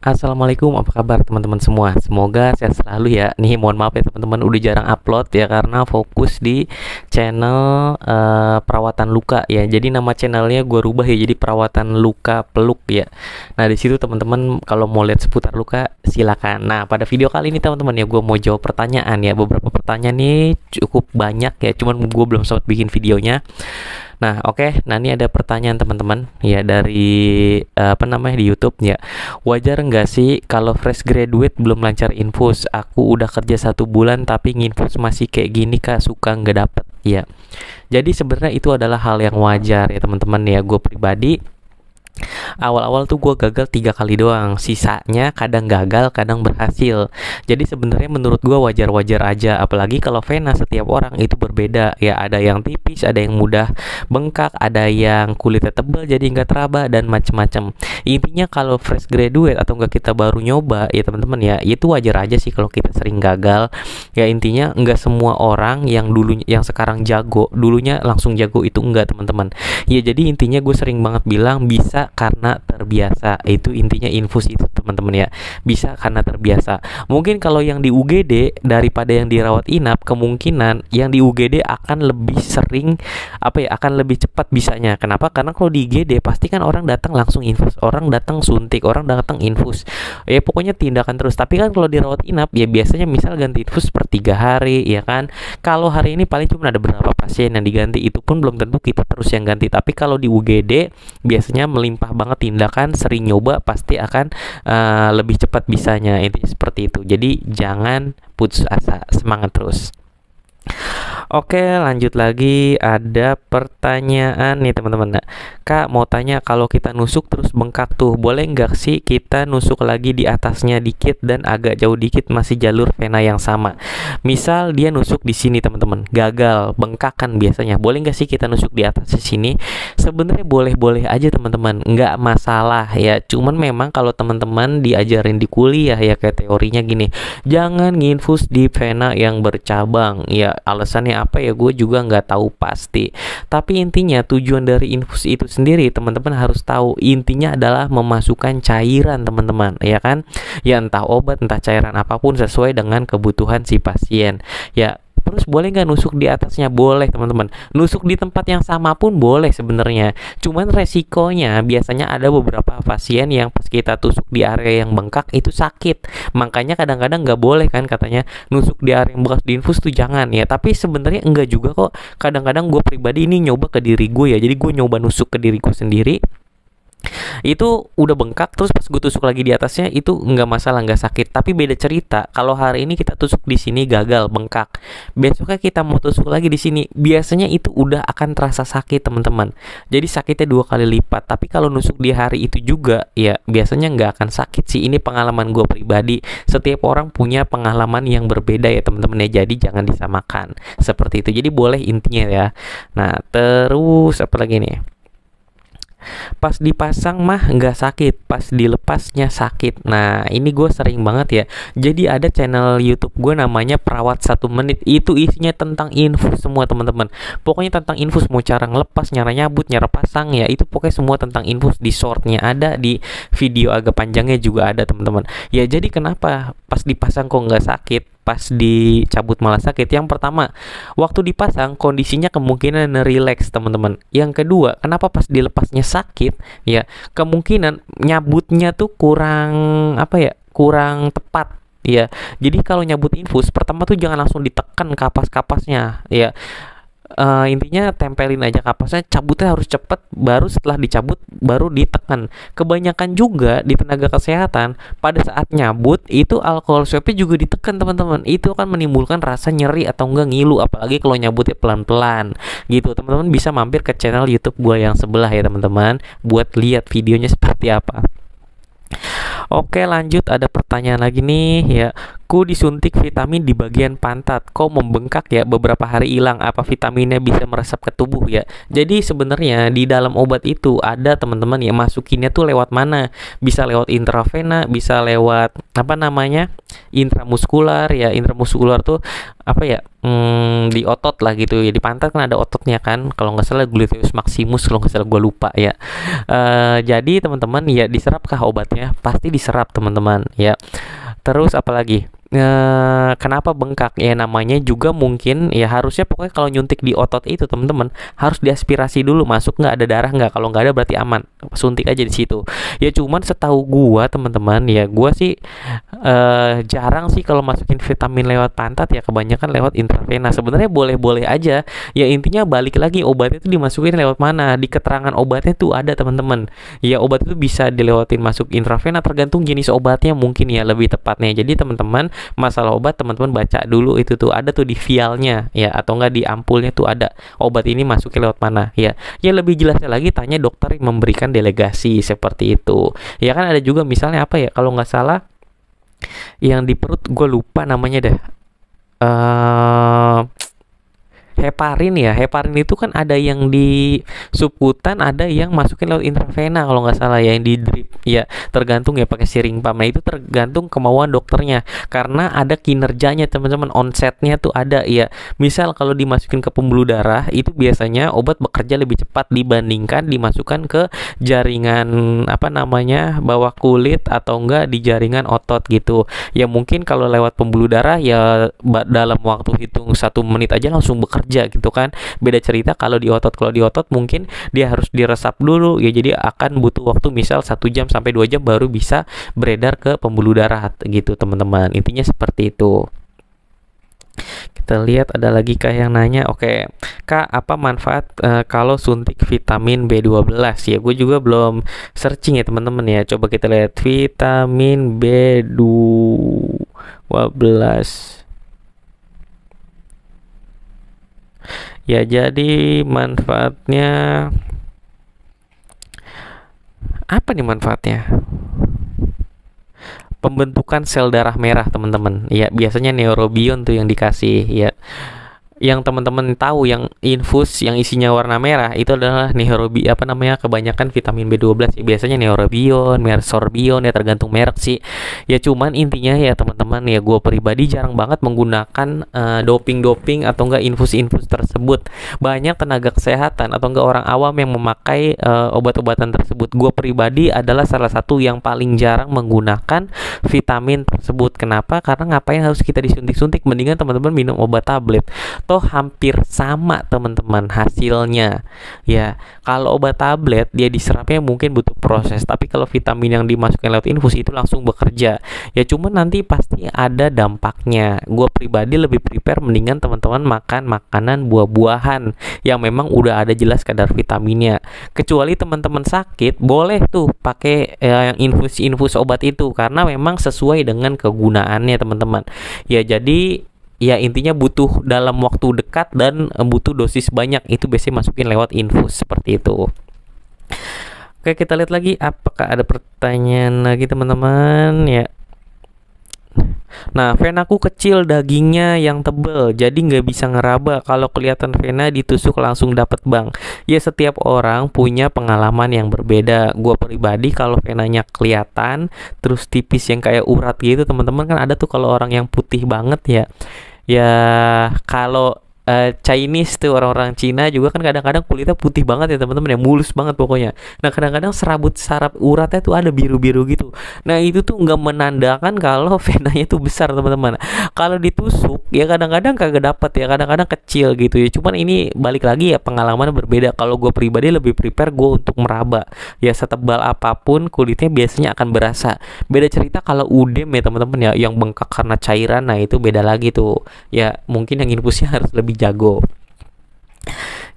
Assalamualaikum, apa kabar teman-teman semua? Semoga sehat selalu ya. Nih, mohon maaf ya teman-teman, udah jarang upload ya karena fokus di channel perawatan luka ya. Jadi nama channelnya gue rubah ya, jadi perawatan luka peluk ya. Nah, di situ teman-teman kalau mau lihat seputar luka silakan. Nah, pada video kali ini teman-teman ya, gue mau jawab pertanyaan ya. Beberapa pertanyaan nih cukup banyak ya, cuman gue belum sempat bikin videonya. Nah, oke. Nah, ini ada pertanyaan teman-teman ya dari di YouTube ya. Wajar nggak sih kalau fresh graduate belum lancar infus? Aku udah kerja 1 bulan tapi nginfus masih kayak gini kak, suka nggak dapet ya. Jadi sebenarnya itu adalah hal yang wajar ya teman-teman ya. Gue pribadi awal-awal tuh gue gagal 3 kali doang, sisanya kadang gagal kadang berhasil. Jadi sebenarnya menurut gue wajar-wajar aja, apalagi kalau vena setiap orang itu berbeda ya, ada yang tipis, ada yang mudah bengkak, ada yang kulitnya tebal jadi nggak teraba dan macem-macem. Intinya kalau fresh graduate atau enggak kita baru nyoba ya teman-teman ya, itu wajar aja sih kalau kita sering gagal ya. Intinya nggak semua orang yang sekarang jago dulunya langsung jago, itu enggak teman-teman ya. Jadi intinya gue sering banget bilang bisa karena terbiasa, itu intinya infus itu teman-teman ya, bisa karena terbiasa. Mungkin kalau yang di UGD daripada yang dirawat inap, kemungkinan yang di UGD akan lebih sering akan lebih cepat bisanya. Kenapa? Karena kalau di IGD pasti kan orang datang langsung infus, orang datang suntik, orang datang infus ya, pokoknya tindakan terus. Tapi kan kalau dirawat inap ya biasanya misal ganti infus per 3 hari ya kan. Kalau hari ini paling cuma ada beberapa pasien yang diganti, itu pun belum tentu kita terus yang ganti. Tapi kalau di UGD biasanya melimpah banget tindakan, sering nyoba pasti akan lebih cepat bisanya, itu seperti itu. Jadi jangan putus asa, semangat terus. Oke, lanjut lagi. Ada pertanyaan nih teman-teman. Nah, Kak mau tanya, kalau kita nusuk terus bengkak tuh, boleh nggak sih kita nusuk lagi di atasnya dikit dan agak jauh dikit masih jalur vena yang sama? Misal dia nusuk di sini teman-teman, gagal bengkak kan biasanya. Boleh nggak sih kita nusuk di atas sini? Sebenarnya boleh-boleh aja teman-teman, nggak masalah ya. Cuman memang kalau teman-teman diajarin di kuliah ya, kayak teorinya gini, jangan nginfus di vena yang bercabang ya. Alasannya apa ya, gue juga nggak tahu pasti. Tapi intinya tujuan dari infus itu sendiri teman-teman harus tahu, intinya adalah memasukkan cairan teman-teman ya kan, ya entah obat entah cairan apapun sesuai dengan kebutuhan si pasien ya. Terus boleh nggak nusuk di atasnya? Boleh teman-teman. Nusuk di tempat yang sama pun boleh sebenarnya. Cuman resikonya biasanya ada beberapa pasien yang pas kita tusuk di area yang bengkak itu sakit. Makanya kadang-kadang nggak boleh kan katanya nusuk di area yang bekas diinfus tuh jangan ya. Tapi sebenarnya enggak juga kok. Kadang-kadang gue pribadi ini nyoba ke diri gue ya. Jadi gue nyoba nusuk ke diri gue sendiri, itu udah bengkak, terus pas gue tusuk lagi di atasnya itu nggak masalah, nggak sakit. Tapi beda cerita kalau hari ini kita tusuk di sini gagal bengkak, besoknya kita mau tusuk lagi di sini, biasanya itu udah akan terasa sakit teman-teman. Jadi sakitnya 2 kali lipat. Tapi kalau nusuk di hari itu juga ya biasanya nggak akan sakit sih. Ini pengalaman gue pribadi, setiap orang punya pengalaman yang berbeda ya teman-teman ya. Jadi jangan disamakan seperti itu. Jadi boleh intinya ya. Nah terus apa lagi nih, pas dipasang mah nggak sakit, pas dilepasnya sakit. Nah ini gue sering banget ya. Jadi ada channel YouTube gue namanya Perawat 1 Menit, itu isinya tentang infus semua teman-teman. Pokoknya tentang infus, mau cara ngelepas, cara nyabut, cara pasang ya, itu pokoknya semua tentang infus. Di shortnya ada, di video agak panjangnya juga ada teman-teman ya. Jadi kenapa pas dipasang kok nggak sakit, pas dicabut malah sakit? Yang pertama, waktu dipasang kondisinya kemungkinan relax teman-teman. Yang kedua, kenapa pas dilepasnya sakit ya, kemungkinan nyabutnya tuh kurang tepat ya. Jadi kalau nyabut infus pertama tuh jangan langsung ditekan kapas-kapasnya ya. Intinya tempelin aja kapasnya, cabutnya harus cepet, baru setelah dicabut baru ditekan. Kebanyakan juga di tenaga kesehatan pada saat nyabut itu alkohol swabnya juga ditekan teman-teman. Itu akan menimbulkan rasa nyeri atau enggak ngilu, apalagi kalau nyabutnya pelan-pelan gitu. Teman-teman bisa mampir ke channel YouTube gua yang sebelah ya teman-teman, buat lihat videonya seperti apa. Oke lanjut, ada pertanyaan lagi nih ya. Ku disuntik vitamin di bagian pantat, kok membengkak ya, beberapa hari hilang, apa vitaminnya bisa meresap ke tubuh ya. Jadi sebenarnya di dalam obat itu ada teman-teman ya, masukinnya tuh lewat mana, bisa lewat intravena, bisa lewat apa namanya, intramuskular ya. Intramuskular tuh apa ya, di otot lah gitu ya. Di pantat kan ada ototnya kan, kalau nggak salah gluteus maximus, kalau nggak salah gue lupa ya. Jadi teman-teman ya, diserapkah obatnya? Pasti diserap teman-teman ya. Terus apalagi? Kenapa bengkak ya, namanya juga mungkin ya, harusnya pokoknya kalau nyuntik di otot itu teman-teman harus diaspirasi dulu, masuk nggak, ada darah nggak, kalau nggak ada berarti aman, suntik aja di situ ya. Cuman setahu gua teman-teman ya, gua sih jarang sih kalau masukin vitamin lewat pantat ya, kebanyakan lewat intravena. Sebenarnya boleh-boleh aja ya, intinya balik lagi obatnya itu dimasukin lewat mana, di keterangan obatnya tuh ada teman-teman ya. Obat itu bisa dilewatin masuk intravena, tergantung jenis obatnya mungkin ya lebih tepatnya. Jadi teman-teman, masalah obat teman-teman baca dulu itu tuh, ada tuh di vialnya ya, atau enggak di ampulnya tuh ada obat ini masukin lewat mana ya. Ya lebih jelasnya lagi tanya dokter yang memberikan delegasi seperti itu ya. Kan ada juga misalnya apa ya, kalau nggak salah yang di perut, gue lupa namanya deh, heparin ya. Heparin itu kan ada yang di subkutan, ada yang masukin lewat intravena kalau nggak salah ya, yang di drip ya. Tergantung ya pakai syring pump. Nah itu tergantung kemauan dokternya, karena ada kinerjanya teman-teman, onsetnya tuh ada ya. Misal kalau dimasukin ke pembuluh darah itu biasanya obat bekerja lebih cepat dibandingkan dimasukkan ke jaringan apa namanya, bawah kulit atau enggak di jaringan otot gitu ya. Mungkin kalau lewat pembuluh darah ya dalam waktu hitung 1 menit aja langsung bekerja gitu kan. Beda cerita kalau di otot. Kalau di otot mungkin dia harus diresap dulu ya, jadi akan butuh waktu misal 1 jam sampai 2 jam baru bisa beredar ke pembuluh darah gitu teman-teman. Intinya seperti itu. Kita lihat ada lagi kah yang nanya. Oke, Kak, apa manfaat kalau suntik vitamin B12 ya? Gue juga belum searching ya teman-teman ya. Coba kita lihat vitamin B12 ya. Jadi manfaatnya apa nih manfaatnya? Pembentukan sel darah merah teman-teman ya, biasanya neurobion tuh yang dikasih ya. Yang teman-teman tahu yang infus yang isinya warna merah itu adalah apa namanya, kebanyakan vitamin B12 ya. Biasanya neurobion, sorbion ya, tergantung merek sih ya. Cuman intinya ya teman-teman ya, gue pribadi jarang banget menggunakan doping atau enggak infus tersebut. Banyak tenaga kesehatan atau enggak orang awam yang memakai obat-obatan tersebut. Gue pribadi adalah salah satu yang paling jarang menggunakan vitamin tersebut. Kenapa? Karena ngapain harus kita disuntik-suntik, mendingan teman-teman minum obat tablet. Toh hampir sama teman-teman hasilnya ya. Kalau obat tablet dia diserapnya mungkin butuh proses, tapi kalau vitamin yang dimasukkan lewat infus itu langsung bekerja ya. Cuman nanti pasti ada dampaknya. Gue pribadi lebih prepare mendingan teman-teman makan makanan buah-buahan yang memang udah ada jelas kadar vitaminnya. Kecuali teman-teman sakit, boleh tuh pakai yang infus obat itu, karena memang sesuai dengan kegunaannya teman-teman ya. Jadi ya intinya butuh dalam waktu dekat dan butuh dosis banyak, itu biasanya masukin lewat infus seperti itu. Oke, kita lihat lagi apakah ada pertanyaan lagi teman-teman ya. Nah, venaku kecil, dagingnya yang tebel, jadi nggak bisa ngeraba. Kalau kelihatan vena ditusuk langsung dapet bang. Ya setiap orang punya pengalaman yang berbeda. Gua pribadi kalau venanya kelihatan terus tipis yang kayak urat gitu teman-teman, kan ada tuh kalau orang yang putih banget ya. Ya kalau Chinese tuh, orang-orang Cina juga kan kadang-kadang kulitnya putih banget ya teman-teman ya, mulus banget pokoknya. Nah kadang-kadang saraf uratnya tuh ada biru-biru gitu. Nah itu tuh nggak menandakan kalau venanya tuh besar teman-teman. Kalau ditusuk ya kadang-kadang kagak dapat ya, kadang-kadang kecil gitu ya. Cuman ini balik lagi ya, pengalaman berbeda. Kalau gue pribadi lebih prepare gue untuk meraba ya. Setebal apapun kulitnya biasanya akan berasa. Beda cerita kalau udem ya teman-teman ya, yang bengkak karena cairan. Nah itu beda lagi tuh ya, mungkin yang infusnya harus lebih jago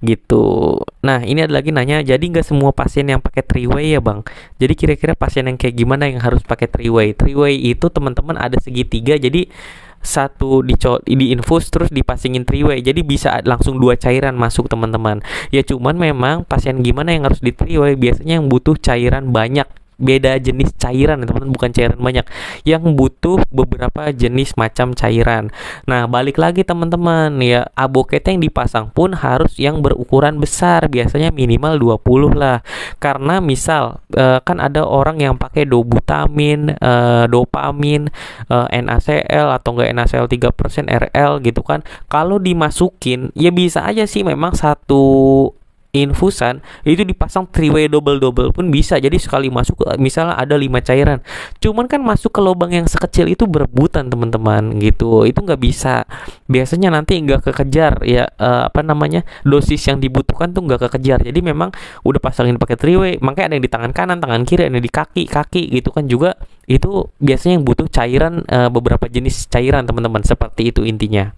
gitu. Nah ini ada lagi nanya, jadi nggak semua pasien yang pakai 3-way ya bang? Jadi kira-kira pasien yang kayak gimana yang harus pakai 3-way? 3-way itu teman-teman ada segitiga, jadi satu di infus terus dipasingin 3-way, jadi bisa langsung 2 cairan masuk teman-teman ya. Cuman memang pasien gimana yang harus di 3-way? Biasanya yang butuh cairan banyak beda jenis cairan ya teman-teman, bukan cairan banyak, yang butuh beberapa jenis macam cairan. Nah, balik lagi teman-teman ya, aboket yang dipasang pun harus yang berukuran besar, biasanya minimal 20 lah. Karena misal kan ada orang yang pakai dobutamin, dopamin, NaCl atau enggak NaCl 3% RL gitu kan. Kalau dimasukin ya bisa aja sih memang satu infusan itu dipasang 3-way double pun bisa. Jadi sekali masuk misalnya ada 5 cairan, cuman kan masuk ke lubang yang sekecil itu berebutan teman-teman gitu, itu nggak bisa. Biasanya nanti nggak kekejar ya, dosis yang dibutuhkan tuh nggak kekejar. Jadi memang udah pasangin pakai 3-way, makanya ada yang di tangan kanan, tangan kiri, ada yang di kaki gitu kan juga. Itu biasanya yang butuh cairan, beberapa jenis cairan teman-teman, seperti itu intinya.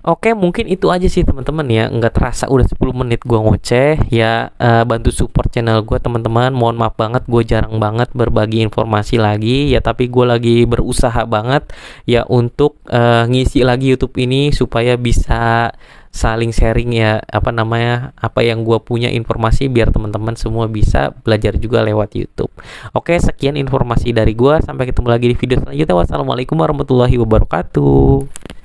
Oke, mungkin itu aja sih teman-teman ya. Nggak terasa udah 10 menit gua ngoceh ya. Bantu support channel gua teman-teman. Mohon maaf banget, gue jarang banget berbagi informasi lagi ya. Tapi gue lagi berusaha banget ya untuk ngisi lagi YouTube ini supaya bisa saling sharing ya, apa yang gue punya informasi, biar teman-teman semua bisa belajar juga lewat YouTube. Oke, sekian informasi dari gue. Sampai ketemu lagi di video selanjutnya. Wassalamualaikum warahmatullahi wabarakatuh.